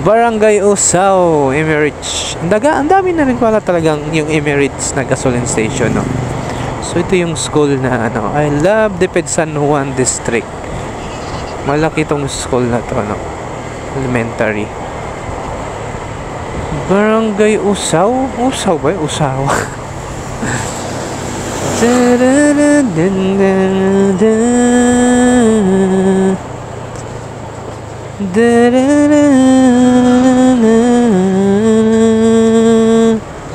Barangay Usaw, Emirates. Ang dami na rin pala talagang yung Emirates na gasoline station, no? So, ito yung school na, ano, I love Diped San Juan District. Malaki tong school na to, no? Elementary. Barangay Usaw? Usaw ba? Usaw.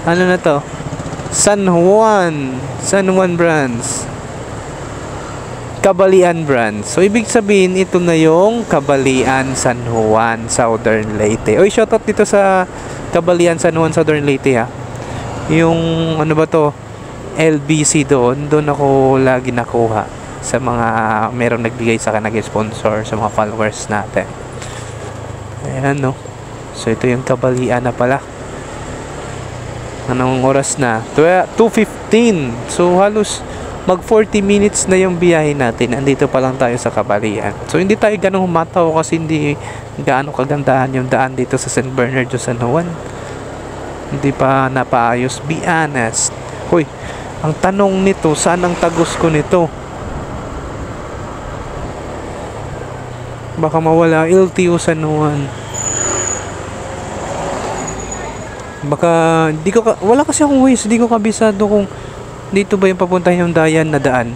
Ano na to? San Juan branch. Kabalian branch. So, ibig sabihin, ito na yung Kabalian San Juan, Southern Leyte. Oy, shoutout dito sa Kabalian San Juan, Southern Leyte, ha. Yung, ano ba to? LBC doon ako lagi nakuha sa mga merong nagbigay sa akin, nag-sponsor sa mga followers natin. Ayan, no. So, ito yung Kabalian na pala. Anong oras na? 2:15. So, halos mag 40 minutes na yung biyahe natin. Andito pa lang tayo sa Kabalian. So, hindi tayo ganong humataw kasi hindi gaano kagandahan yung daan dito sa San Bernardo, San Juan. Hindi pa napaayos. Be honest. Hoy, ang tanong nito, saan ang tagos ko nito? Baka mawala. LTO San Juan. Baka, wala kasi akong ways. Hindi ko kabisado kung dito ba yung papuntang Hinundayan na daan.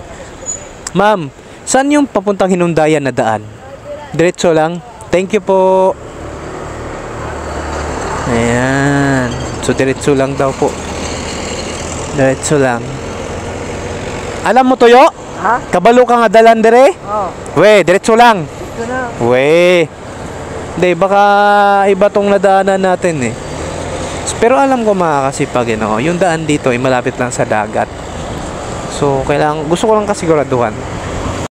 Ma'am, saan yung papuntang Hinundayan na daan? Diretso lang? Thank you po. Ayan. So, diretso lang daw po. Diretso lang. Alam mo, Toyo? Ha? Kabalo ka nga dalan dire? Oo. We, diretso lang. Ito na. We. Hindi, baka iba tong nadaanan natin eh. Pero alam ko mga kasipag, yung daan dito ay malapit lang sa dagat. So, gusto ko lang kasiguraduhan.